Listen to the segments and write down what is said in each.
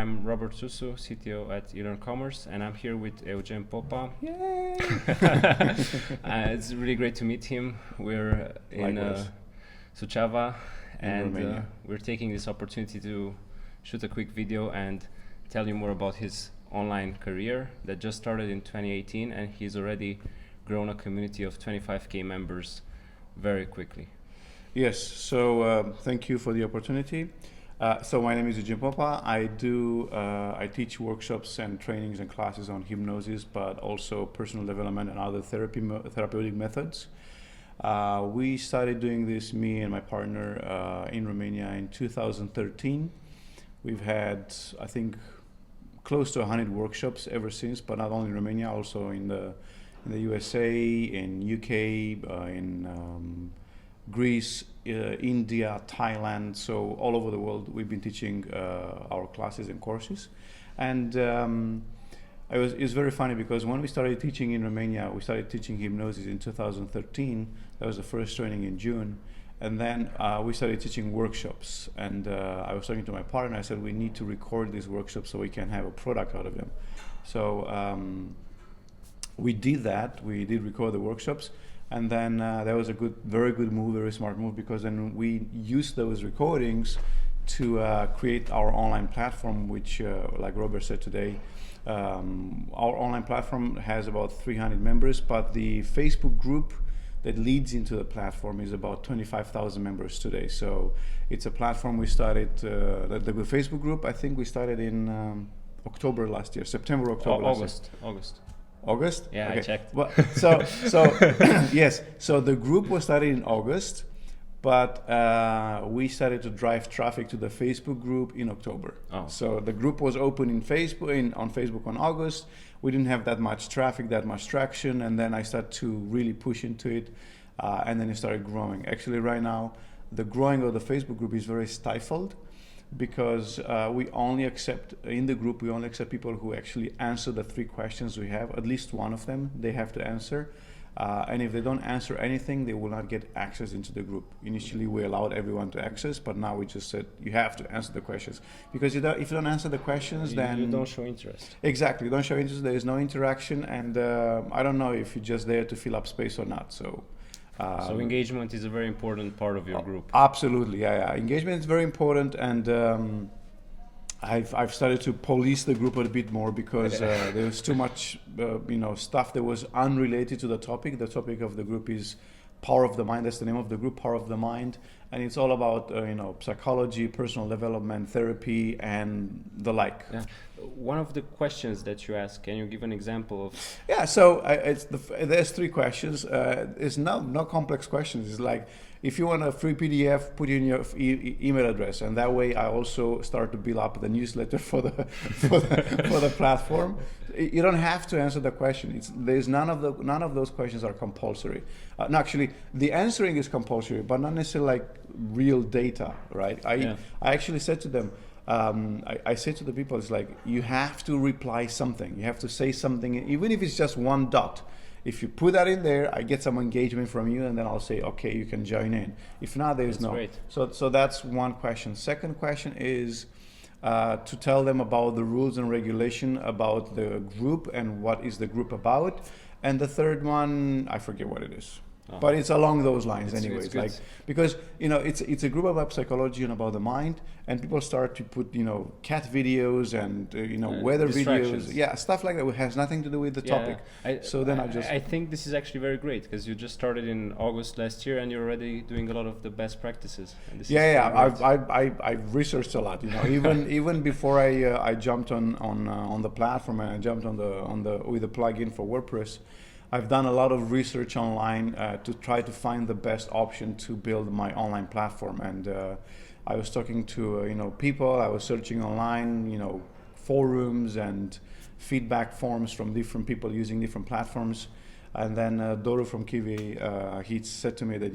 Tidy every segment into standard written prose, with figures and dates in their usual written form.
I'm Robert Susu, CTO at eLearnCommerce, and I'm here with Eugen Popa. Yay! It's really great to meet him. We're in Suceava, and we're taking this opportunity to shoot a quick video and tell you more about his online career that just started in 2018, and he's already grown a community of 25k members very quickly. Yes, so thank you for the opportunity. So my name is Eugen Popa. I teach workshops and trainings and classes on hypnosis, but also personal development and other therapeutic methods. We started doing this, me and my partner, in Romania in 2013. We've had, I think, close to 100 workshops ever since, but not only in Romania, also in the USA, in UK, in Greece, India, Thailand, so all over the world we've been teaching our classes and courses. And it was very funny because when we started teaching in Romania, we started teaching hypnosis in 2013. That was the first training in June. And then we started teaching workshops. And I was talking to my partner, I said, we need to record these workshops so we can have a product out of them. So we did that. We did record the workshops. And then that was a very good move, very smart move, because then we used those recordings to create our online platform, which, like Robert said today, our online platform has about 300 members, but the Facebook group that leads into the platform is about 25,000 members today. So it's a platform we started, the Facebook group, I think we started in October last year, September, October last year. August? Yeah, okay. I checked. Well, so yes, so the group was started in August, but we started to drive traffic to the Facebook group in October. Oh. So the group was open on Facebook on August. We didn't have that much traffic, that much traction, and then I started to really push into it, and then it started growing. Actually, right now, the growing of the Facebook group is very stifled, because we only accept people who actually answer the 3 questions we have. At least one of them they have to answer, and if they don't answer anything, they will not get access into the group. Initially we allowed everyone to access, but now we just said you have to answer the questions, because if you don't answer the questions, then you don't show interest. Exactly, you don't show interest, there is no interaction, and I don't know if you're just there to fill up space or not. So engagement is a very important part of your group. Absolutely, yeah. Engagement is very important, and I've started to police the group a bit more, because there's too much, stuff that was unrelated to the topic. The topic of the group is Power of the Mind. That's the name of the group, Power of the Mind, and it's all about psychology, personal development, therapy, and the like. Yeah. One of the questions that you ask, can you give an example of? Yeah, so there's 3 questions. It's no complex questions. It's like, if you want a free PDF, put in your email address, and that way I also start to build up the newsletter for the platform. You don't have to answer the question. There's none of those questions are compulsory. No, actually, the answering is compulsory, but not necessarily like real data, right? I actually said to them, I say to the people, it's like, you have to reply something. You have to say something, even if it's just 1 dot. If you put that in there, I get some engagement from you, and then I'll say, okay, you can join in. If not, there's no. Great. So that's one question. Second question is to tell them about the rules and regulation about the group and what is the group about. And the third one, I forget what it is. But it's along those lines, anyways. Like, because it's a group about psychology and about the mind, and people start to put cat videos and weather videos, stuff like that, which has nothing to do with the topic. I think this is actually very great, because you just started in August last year, and you're already doing a lot of the best practices. And this I've researched a lot. Even before I jumped on the platform, and I jumped with the plugin for WordPress. I've done a lot of research online to try to find the best option to build my online platform, and I was talking to people. I was searching online, forums and feedback forms from different people using different platforms, and then Doro from Kiwi, he said to me that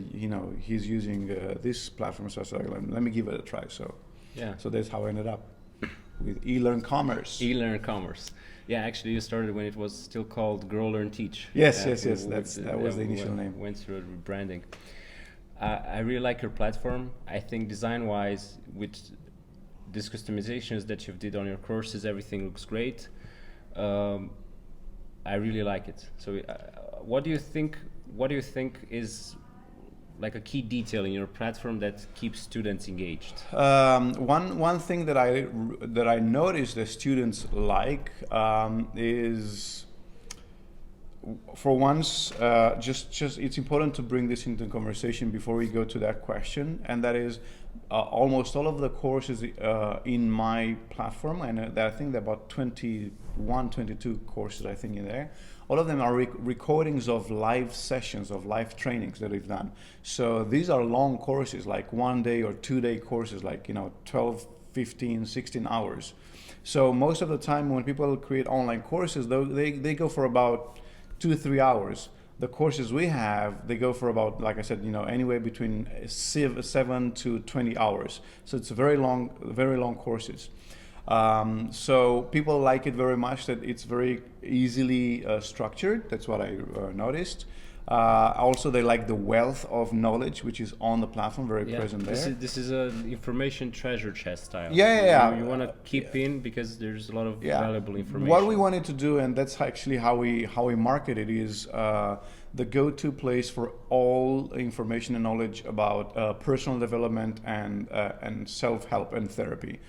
he's using this platform, so I said, let me give it a try. So that's how I ended up with eLearnCommerce. eLearnCommerce. Yeah, actually, you started when it was still called Grow, Learn, Teach. Yes. That was the initial name. Went through rebranding. I really like your platform. I think design-wise, with these customizations that you've did on your courses, everything looks great. I really like it. So what do you think is like a key detail in your platform that keeps students engaged? One thing that I noticed that students like is, for once, just it's important to bring this into conversation before we go to that question, and that is almost all of the courses in my platform, and I think there are about 21, 22 courses I think in there. All of them are recordings of live sessions, of live trainings that we've done. So these are long courses, like 1 day or 2 day courses, like 12, 15, 16 hours. So most of the time when people create online courses, they go for about 2-3 hours. The courses we have, they go for about, like I said, anywhere between 7 to 20 hours. So it's very long courses. So people like it very much, that it's very easily structured. That's what I noticed. Also, they like the wealth of knowledge which is on the platform, very present there. This is an information treasure chest style. Yeah. You want to keep in, because there's a lot of valuable information. What we wanted to do, and that's actually how we market it, is the go-to place for all information and knowledge about personal development and self-help and therapy.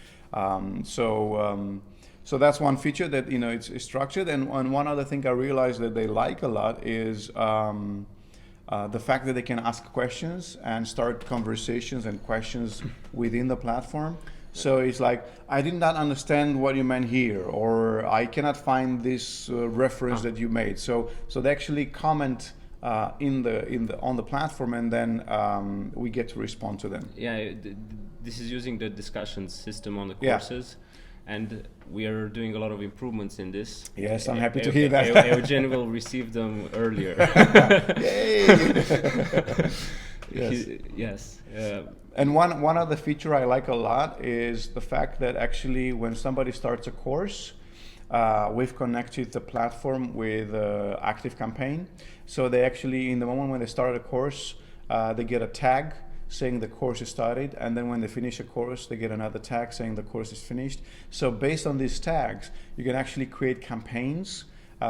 So that's one feature that it's structured. And one other thing I realized that they like a lot is the fact that they can ask questions and start conversations and questions within the platform. So it's like, I did not understand what you meant here, or I cannot find this reference that you made. So they actually comment on the platform, and then we get to respond to them. Yeah, this is using the discussion system on the courses. And we are doing a lot of improvements in this. Yes, I'm happy to hear that. Eugen will receive them earlier. Yay! Yes. And one other feature I like a lot is the fact that actually when somebody starts a course, we've connected the platform with ActiveCampaign. So they actually, in the moment when they start a course, they get a tag saying the course is started, and then when they finish a course, they get another tag saying the course is finished. So based on these tags, you can actually create campaigns.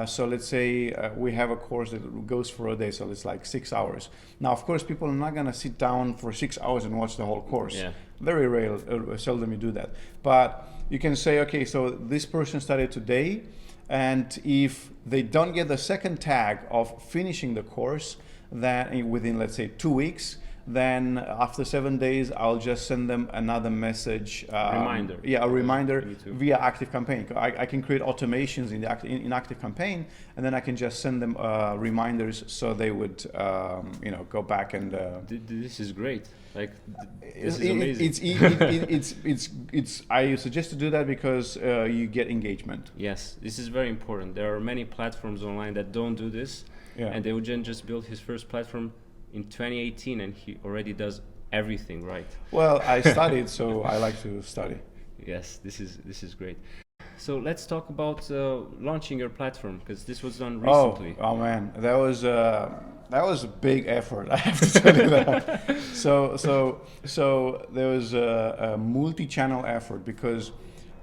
So let's say we have a course that goes for a day, so it's like 6 hours. Now, of course, people are not going to sit down for 6 hours and watch the whole course. Yeah. Very rare, seldom you do that. But you can say, okay, so this person started today, and if they don't get the second tag of finishing the course, then within, let's say, 2 weeks, then after 7 days, I'll just send them another message. Reminder. Yeah, a reminder via ActiveCampaign. I can create automations in ActiveCampaign, and then I can just send them reminders, so they would, go back and. This is great. Like, this is amazing. I suggest to do that because you get engagement. Yes, this is very important. There are many platforms online that don't do this, and Eugen just built his first platform in 2018, and he already does everything right. Well, I studied, so I like to study. Yes, this is great. So let's talk about launching your platform, because this was done recently. Oh man, that was a big effort. I have to tell you that. So there was a multi-channel effort, because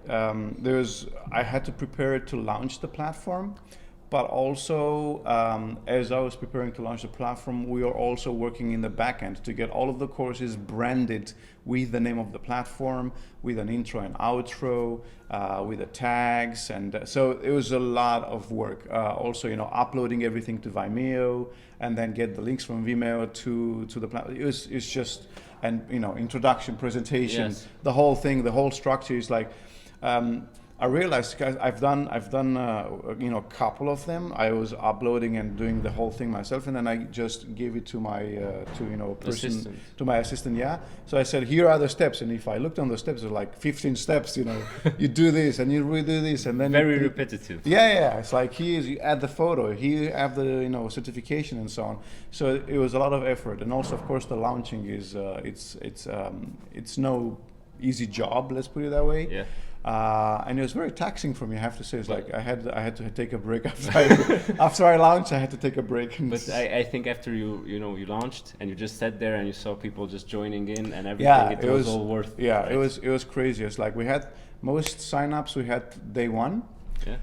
I had to prepare to launch the platform. But also, as I was preparing to launch the platform, we are also working in the back end to get all of the courses branded with the name of the platform, with an intro and outro, with the tags. And so it was a lot of work. Also, uploading everything to Vimeo, and then get the links from Vimeo to the platform. It's just an introduction, presentation, the whole thing, the whole structure is like. I realized, guys, I've done a couple of them. I was uploading and doing the whole thing myself, and then I just gave it to my to my assistant. Yeah. So I said, here are the steps, and if I looked on the steps, there were like 15 steps. You do this and you redo this, and then very repetitive. Yeah. It's like you add the photo, here you have the certification and so on. So it was a lot of effort, and also of course the launching is it's no easy job. Let's put it that way. Yeah. And it was very taxing for me, I have to say. It's like I had to take a break after I launched. I had to take a break. But I think after you launched and you just sat there and you saw people just joining in and everything, it was all worth it. Yeah, right? it was crazy. It's like we had most signups we had day one. Yeah.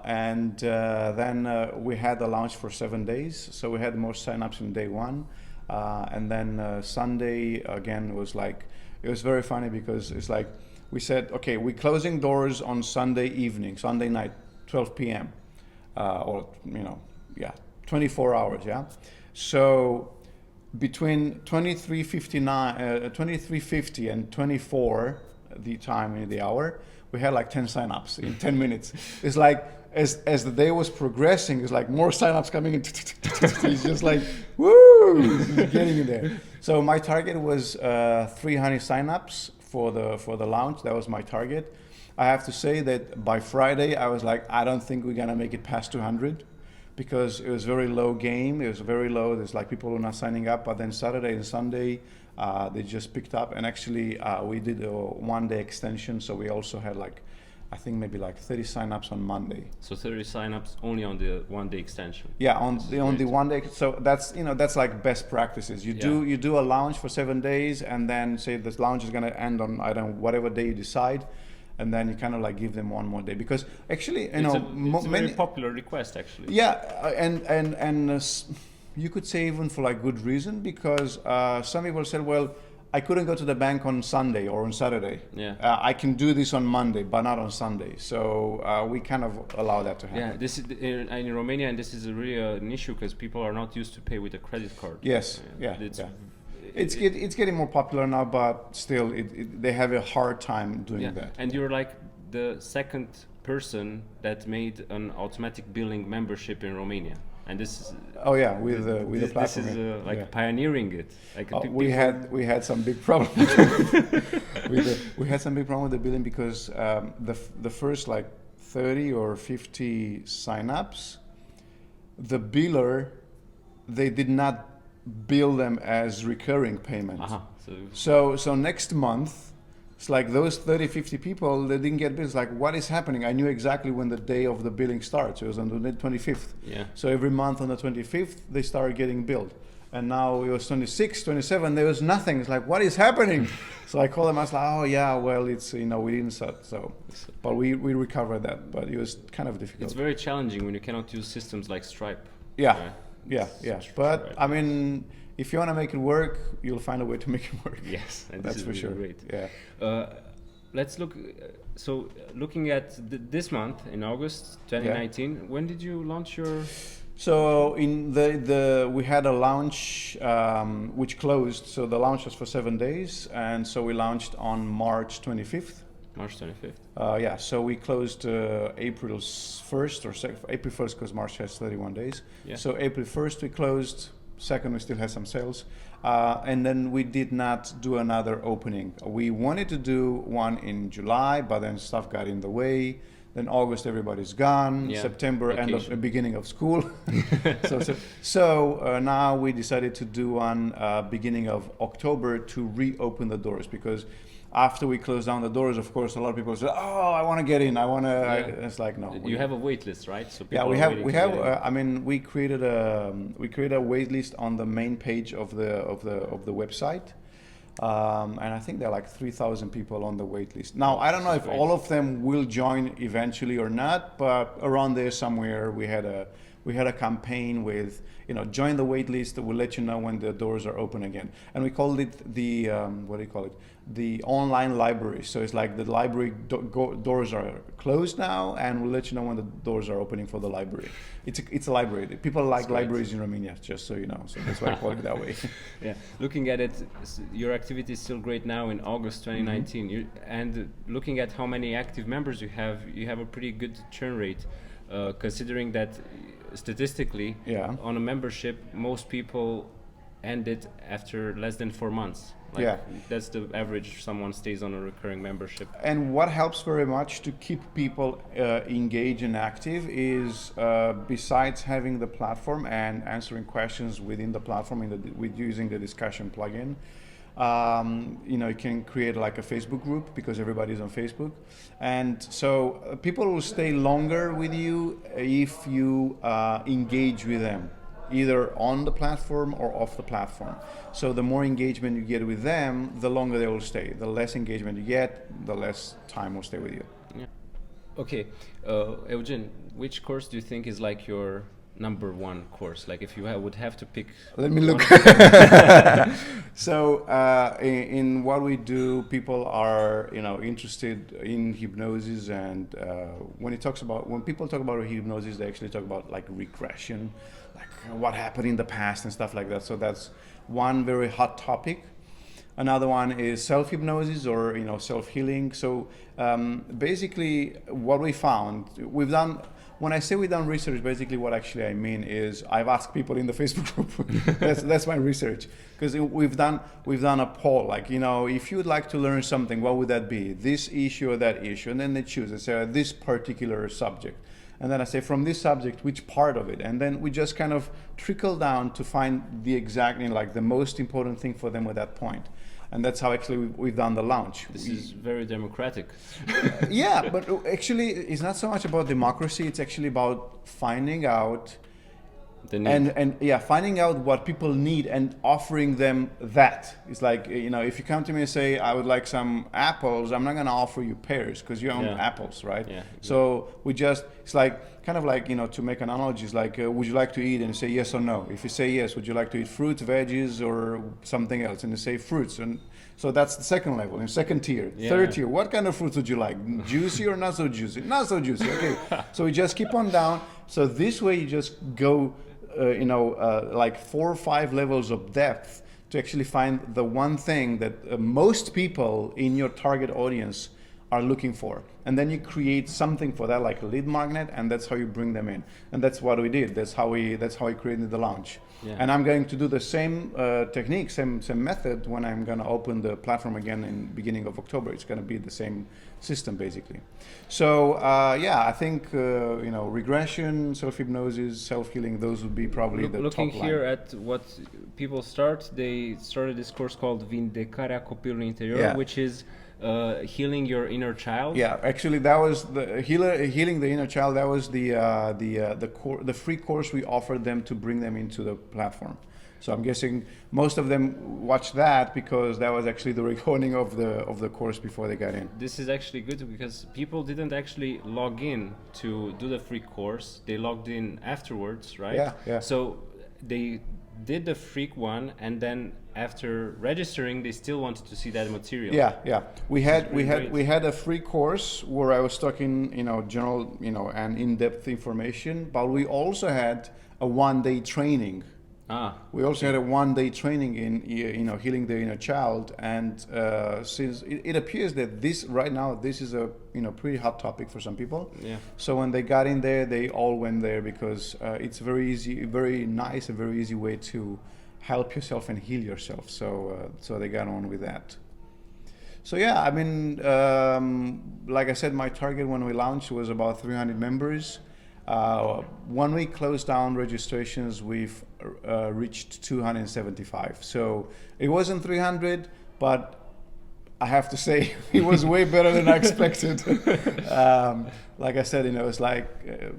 And then we had a launch for 7 days. So we had most signups in day one. And then Sunday again was like, it was very funny because it's like, we said, okay, we're closing doors on Sunday evening, Sunday night, 12 p.m. Or 24 hours, yeah? So between 23:50 and 24, the time in the hour, we had like 10 signups in 10 minutes. It's like, as the day was progressing, it's like more signups coming in. It's just like, woo, getting in there. So my target was 300 signups for the launch. That was my target. I have to say that by Friday, I was like, I don't think we're gonna make it past 200 because it was very low game. It was very low. There's like people who are not signing up. But then Saturday and Sunday, they just picked up. And actually, we did a 1-day extension. So we also had like, I think maybe like 30 signups on Monday. So 30 signups only on the 1-day extension. Yeah, on the 1 day. So that's that's like best practices. You do a launch for 7 days, and then say this launch is going to end on whatever day you decide, and then you kind of like give them 1 more day because actually it's a very popular request actually. Yeah, and you could say even for like good reason because some people said, well, I couldn't go to the bank on Sunday or on Saturday. Yeah. I can do this on Monday, but not on Sunday. So we kind of allow that to happen. Yeah, this is in Romania, and this is really an issue because people are not used to pay with a credit card. Yes. It's getting more popular now, but still, they have a hard time doing that. And you're like the second person that made an automatic billing membership in Romania. And this is with the platform. This is pioneering it. Like we had some big problems. We had some big problem with the billing because the first like 30 or 50 signups, the biller, they did not bill them as recurring payments. So next month, it's like those 30, 50 people, they didn't get bills. Like, what is happening? I knew exactly when the day of the billing starts. It was on the 25th. Yeah. So every month on the 25th, they started getting billed. And now it was 26, 27, there was nothing. It's like, what is happening? So I called them, I was like, oh yeah, well, it's, we didn't start. So, but we recovered that, but it was kind of difficult. It's very challenging when you cannot use systems like Stripe. Yeah, right? yeah. But I mean, if you want to make it work, you'll find a way to make it work. Yes, and that's this is for really sure. Great. Yeah. Let's look. So, looking at this month in August 2019, when did you launch your? So in we had a launch which closed. So the launch was for 7 days, and so we launched on March 25th. March 25th. Yeah. So we closed April 1st or April 1st because March has 31 days. Yeah. So April 1st we closed. 2nd we still had some sales, and then we did not do another opening. We wanted to do one in July, but then stuff got in the way. Then August everybody's gone. Yeah. September beginning of school. So now we decided to do one beginning of October to reopen the doors because after we closed down the doors, of course, a lot of people said, "Oh, I want to get in. I want to." Yeah. It's like no. You have a wait list, right? So we have. I mean, we created a wait list on the main page of the website, and I think there are like 3,000 people on the wait list. Now, I don't know if all of them will join eventually or not, but around there somewhere we had a campaign with join the wait list. We'll let you know when the doors are open again, and we called it the what do you call it? The online library. So it's like the library doors are closed now, and we'll let you know when the doors are opening for the library. It's a library. People like libraries in Romania, just so you know. So that's why I call it that way. Yeah. Looking at it, your activity is still great now in August 2019. Mm-hmm. And looking at how many active members you have a pretty good churn rate, considering that statistically, on a membership, most people end it after less than 4 months. That's the average someone stays on a recurring membership. And what helps very much to keep people engaged and active is besides having the platform and answering questions within the platform with using the discussion plugin, You can create like a Facebook group because everybody's on Facebook. And so people will stay longer with you if you engage with them, either on the platform or off the platform. So the more engagement you get with them, the longer they will stay. The less engagement you get, the less time will stay with you. Yeah. Okay, Eugen, which course do you think is like your number one course? Like if you would have to pick. Let me look. So in what we do, people are interested in hypnosis, and when people talk about hypnosis, they actually talk about like regression, like what happened in the past and stuff like that. So that's one very hot topic. Another one is self-hypnosis or self-healing. So basically what we found, when I say we've done research, basically what actually I mean is I've asked people in the Facebook group. that's my research, because we've done a poll, like if you would like to learn something, what would that be? This issue or that issue? And then they choose and say this particular subject. And then I say, from this subject, which part of it? And then we just kind of trickle down to find the exact, like the most important thing for them at that point. And that's how actually we've done the launch. This is very democratic. Yeah, but actually it's not so much about democracy, it's actually about finding out the need. Finding out what people need and offering them that. It's like, if you come to me and say, I would like some apples, I'm not going to offer you pears because you own apples, right? Yeah, exactly. So it's like, kind of like, to make an analogy, it's like, would you like to eat? And you say yes or no. If you say yes, would you like to eat fruits, veggies, or something else? And you say fruits. And so that's the second level, in second tier. Yeah. Third tier, what kind of fruits would you like? Juicy or not so juicy? Not so juicy, okay. So we just keep on down. So this way you just go like 4 or 5 levels of depth to actually find the one thing that most people in your target audience are looking for. And then you create something for that, like a lead magnet, and that's how you bring them in. And that's what we did. That's how we created the launch. Yeah. And I'm going to do the same technique, same method when I'm going to open the platform again in beginning of October. It's going to be the same system basically. So I think regression, self-hypnosis, self-healing, those would be probably the looking top line. Here at what people they started this course called Vindecarea copilului interior, which is healing your inner child. Yeah, actually that was the healing the inner child. That was the free course we offered them to bring them into the platform. So I'm guessing most of them watched that because that was actually the recording of the course before they got in. This is actually good because people didn't actually log in to do the free course. They logged in afterwards, right? Yeah. So they did the free one, and then after registering, they still wanted to see that material. Yeah. We had a free course where I was talking, general, and in-depth information, but we also had a one-day training. We also had a one-day training in healing the inner child, and since it appears that this is a pretty hot topic for some people. Yeah. So when they got in there, they all went there because it's very easy, very nice, a very easy way to help yourself and heal yourself. So they got on with that. So yeah, I mean, like I said, my target when we launched was about 300 members. When we closed down registrations, we've reached 275. So it wasn't 300, but I have to say it was way better than I expected. Like I said, it's like, it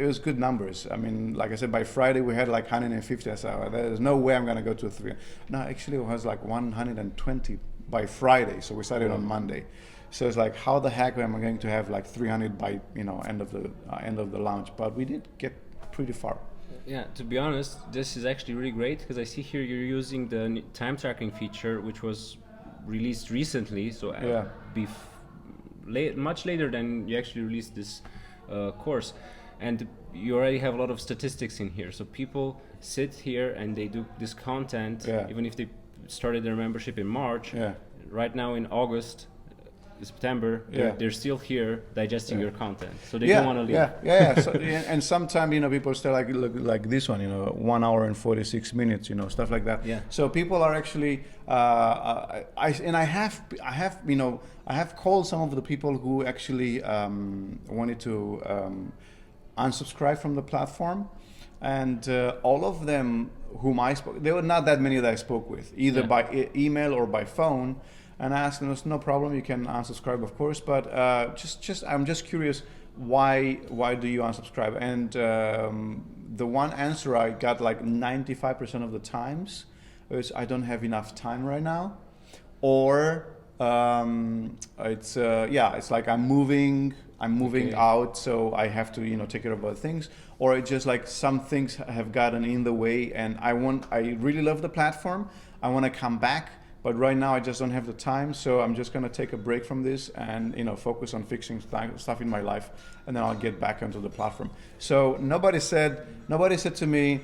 was good numbers. I mean, like I said, by Friday we had like 150. So there's no way I'm going to go to 300. No, actually it was like 120 by Friday. So we started on Monday. So it's like, how the heck am I going to have like 300 by end of the launch? But we did get pretty far. Yeah, to be honest, this is actually really great because I see here you're using the time tracking feature, which was released recently. So much later than you actually released this course, and you already have a lot of statistics in here. So people sit here and they do this content, even if they started their membership in March. Yeah. Right now in August. September, they're still here digesting your content, so they don't want to leave. So, and sometimes people start like this one, 1 hour and 46 minutes, stuff like that. So people are actually, I have called some of the people who actually wanted to unsubscribe from the platform. and all of them whom I spoke, there were not that many that I spoke with, either by email or by phone. And I asked them, no problem, you can unsubscribe, of course, but I'm just curious, why do you unsubscribe? And the one answer I got like 95% of the times is, I don't have enough time right now, or it's like I'm moving out, so I have to take care of other things, or it's just like some things have gotten in the way, and I really love the platform, I want to come back, but right now I just don't have the time, so I'm just going to take a break from this and focus on fixing stuff in my life, and then I'll get back onto the platform. So nobody said to me,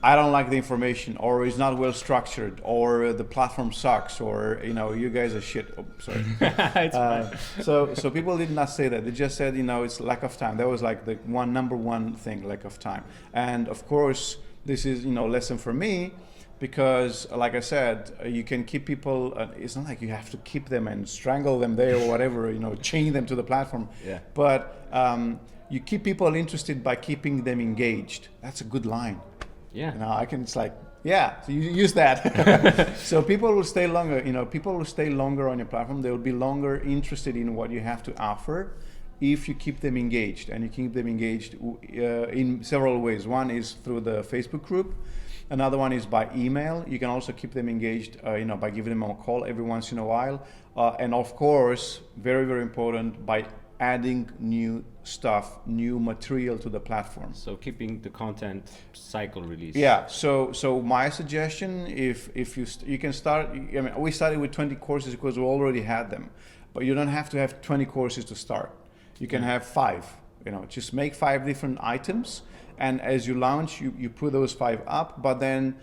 I don't like the information, or it's not well structured, or the platform sucks, or you guys are shit. Oh, sorry. So people did not say that. They just said it's lack of time. That was like the number one thing, lack of time. And of course, this is lesson for me. Because, like I said, you can keep people. It's not like you have to keep them and strangle them there or whatever. Chain them to the platform. Yeah. But you keep people interested by keeping them engaged. That's a good line. Yeah. It's like, yeah. So you use that. So people will stay longer. People will stay longer on your platform. They will be longer interested in what you have to offer, if you keep them engaged. And you keep them engaged in several ways. One is through the Facebook group. Another one is by email. You can also keep them engaged, by giving them a call every once in a while. And of course, very, very important, by adding new stuff, new material to the platform. So keeping the content cycle release. Yeah. So my suggestion, if you can start. We started with 20 courses because we already had them, but you don't have to have 20 courses to start. You can have 5. Just make 5 different items. And as you launch, you put those 5 up, but then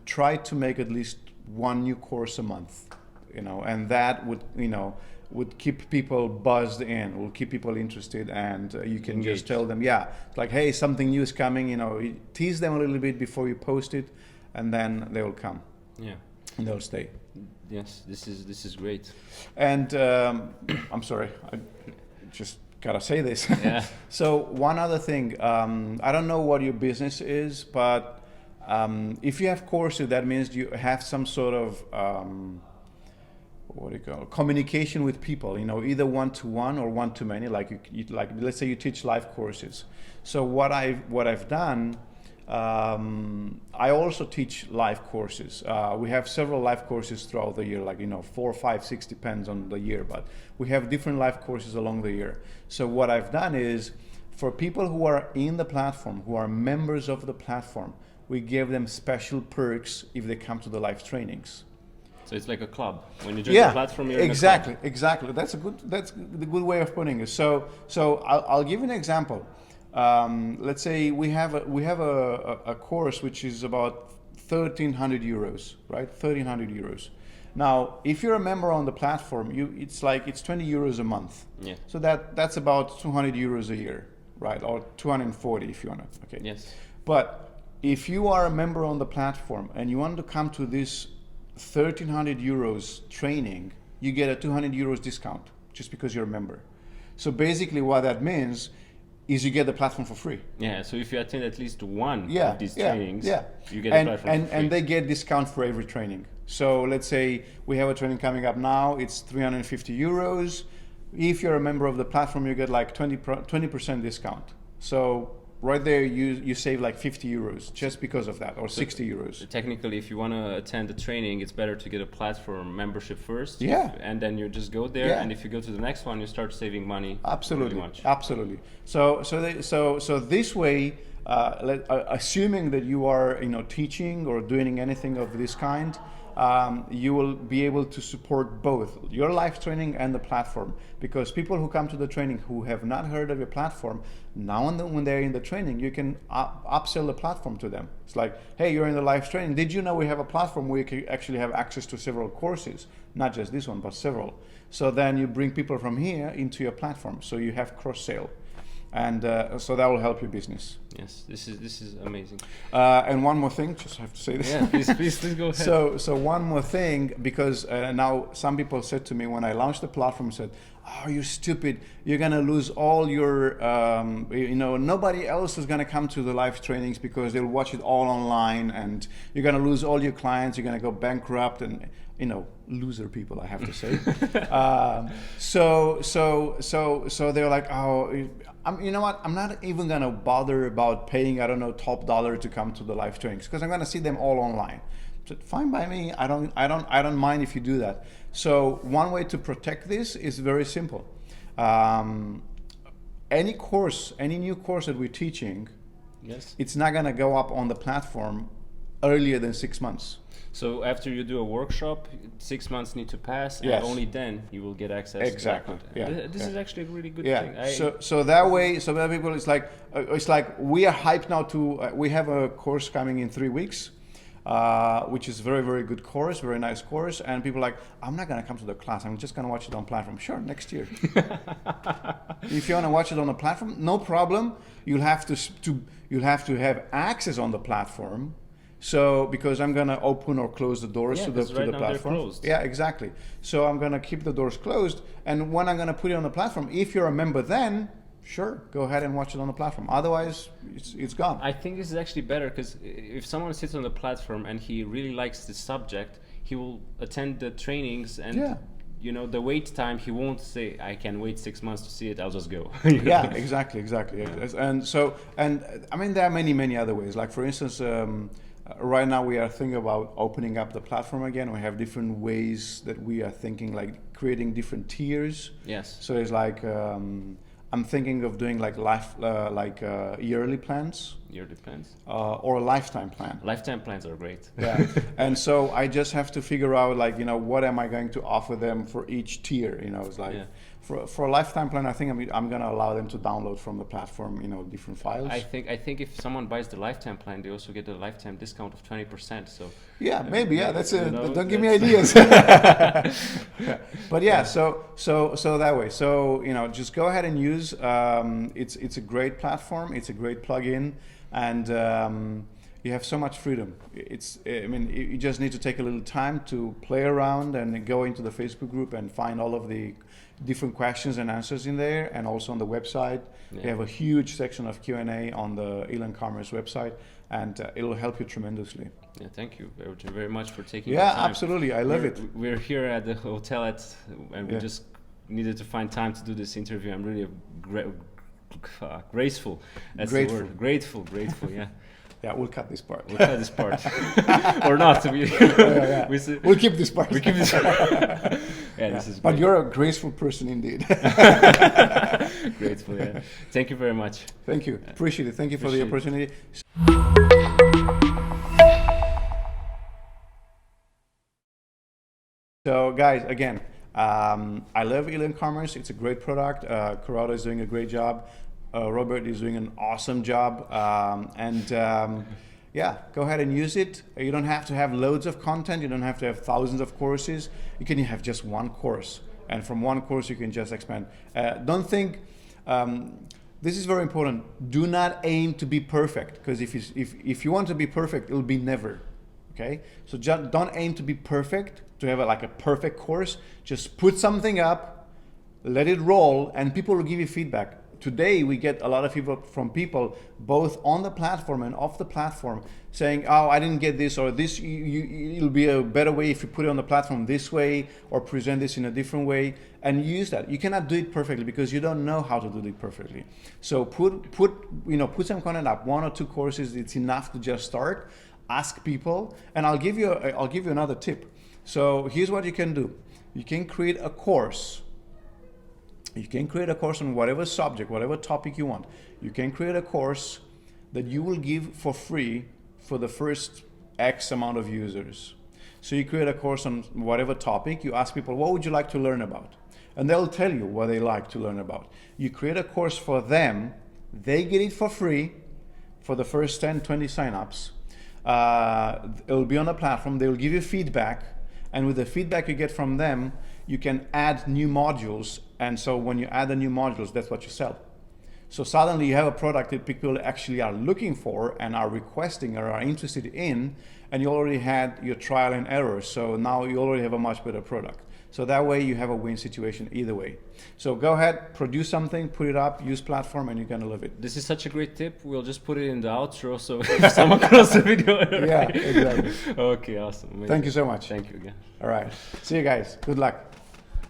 try to make at least 1 new course a month, and that would keep people buzzed in, will keep people interested, and you can just tell them, it's like, hey, something new is coming, you tease them a little bit before you post it, and then they will come. Yeah. And they'll stay. Yes, this is great. And I'm sorry, I just gotta say this. Yeah. So one other thing, I don't know what your business is, but if you have courses, that means you have some sort of communication with people. Either one-to-one or one-to-many. Like let's say you teach live courses. So what I've done. I also teach live courses. We have several live courses throughout the year, 4, 5, 6, depends on the year, but we have different live courses along the year. So what I've done is, for people who are in the platform, who are members of the platform, we give them special perks if they come to the live trainings. So it's like a club. When you join the platform, you're exactly, in a club. Exactly. That's the good way of putting it. So I'll give you an example. Let's say we have a course which is about 1,300 euros, right? 1,300 euros. Now, if you're a member on the platform, it's 20 euros a month. Yeah. So that's about 200 euros a year, right? Or 240 if you want to. Okay. Yes. But if you are a member on the platform and you want to come to this 1,300 euros training, you get a 200 euros discount just because you're a member. So basically, what that means is you get the platform for free. Yeah, so if you attend at least one of these trainings, you get the platform for free. And they get discount for every training. So let's say we have a training coming up now, it's 350 euros. If you're a member of the platform, you get 20% discount. So right there, you save 50 euros just because of that, or 60 euros. Technically, if you want to attend the training, it's better to get a platform membership first. Yeah. And then you just go there, and if you go to the next one, you start saving money. Absolutely. Much. Absolutely. So this way, assuming that you are teaching or doing anything of this kind, you will be able to support both your live training and the platform, because people who come to the training who have not heard of your platform, now and then when they're in the training, you can upsell the platform to them. It's like, hey, you're in the live training. Did you know we have a platform where you can actually have access to several courses, not just this one, but several. So then you bring people from here into your platform. So you have cross sale. And so that will help your business. Yes, this is amazing. And one more thing, just have to say this. Yeah, please go ahead. So one more thing, because now some people said to me when I launched the platform, said, "Oh, you're stupid. You're gonna lose all your, nobody else is gonna come to the live trainings because they'll watch it all online, and you're gonna lose all your clients. You're gonna go bankrupt, and loser people, I have to say." So they're like, "Oh, you know what? I'm not even gonna bother about paying, I don't know, top dollar to come to the live trainings because I'm gonna see them all online." So fine by me. I don't mind if you do that. So one way to protect this is very simple. Any new course that we're teaching, yes, it's not gonna go up on the platform earlier than 6 months. So after you do a workshop, 6 months need to pass, yes, and only then you will get access. Exactly. To that content. This is actually a really good thing. So that way, people, it's like we are hyped now to. We have a course coming in 3 weeks, which is very, very good course, very nice course, and people are like, "I'm not gonna come to the class. I'm just gonna watch it on platform." Sure, next year. If you wanna watch it on the platform, no problem. You'll have to have access on the platform. So because I'm gonna open or close the doors to the platform. They're closed. Yeah, exactly. So I'm gonna keep the doors closed, and when I'm gonna put it on the platform, if you're a member, then sure, go ahead and watch it on the platform. Otherwise, it's gone. I think this is actually better because if someone sits on the platform and he really likes the subject, he will attend the trainings, and the wait time, he won't say, "I can wait 6 months to see it. I'll just go." Yeah, exactly. Yeah. And I mean, there are many other ways. Like for instance. Right now we are thinking about opening up the platform again. We have different ways that we are thinking, like creating different tiers. Yes. So it's like I'm thinking of doing like yearly plans. Yearly plans. Or a lifetime plan. Lifetime plans are great. Yeah. And so I just have to figure out what am I going to offer them for each tier. It's like for a lifetime plan, I think I'm going to allow them to download from the platform, different files. I think if someone buys the lifetime plan, they also get a lifetime discount of 20%. So yeah, maybe that's it. Don't give me ideas. But so that way. So just go ahead and use. It's a great platform. It's a great plugin, and you have so much freedom. You just need to take a little time to play around and go into the Facebook group and find all of the different questions and answers in there, and also on the website. Yeah. We have a huge section of Q&A on the eLearnCommerce website, and it'll help you tremendously. Yeah, thank you, Eugen, very much for taking the time. Yeah, absolutely. I love it. We're here at the hotel and we just needed to find time to do this interview. I'm really graceful. That's grateful. The word. Grateful, yeah. Yeah, we'll cut this part. We'll cut this part. Or not. We'll keep this part. We keep this part. This is great. But you're a graceful person indeed. Grateful, yeah. Thank you very much. Thank you. Appreciate it. Thank you for the opportunity. So guys, again, I love eLearnCommerce. It's a great product. Corrado is doing a great job. Robert is doing an awesome job. Go ahead and use it. You don't have to have loads of content. You don't have to have thousands of courses. You can have just one course. And from one course, you can just expand. Don't think, this is very important. Do not aim to be perfect, because if you want to be perfect, it'll be never. Okay? So just don't aim to be perfect, to have a perfect course. Just put something up, let it roll, and people will give you feedback. Today we get a lot of feedback from people both on the platform and off the platform saying, "Oh, I didn't get this," or "This it'll be a better way if you put it on the platform this way, or present this in a different way," and use that. You cannot do it perfectly because you don't know how to do it perfectly. So put some content up, 1 or 2 courses. It's enough to just start. Ask people, and I'll give you another tip. So here's what you can do. You can create a course. You can create a course on whatever subject, whatever topic you want. You can create a course that you will give for free for the first X amount of users. So you create a course on whatever topic. You ask people, what would you like to learn about? And they'll tell you what they like to learn about. You create a course for them. They get it for free for the first 10, 20 signups. It'll be on the platform. They will give you feedback. And with the feedback you get from them, you can add new modules. And so when you add the new modules, that's what you sell. So suddenly you have a product that people actually are looking for and are requesting or are interested in, and you already had your trial and error. So now you already have a much better product. So that way you have a win situation either way. So go ahead, produce something, put it up, use platform, and you're gonna love it. This is such a great tip. We'll just put it in the outro so if someone cross the video. Yeah, exactly. Okay, awesome. Amazing. Thank you so much. Thank you again. All right. See you guys. Good luck.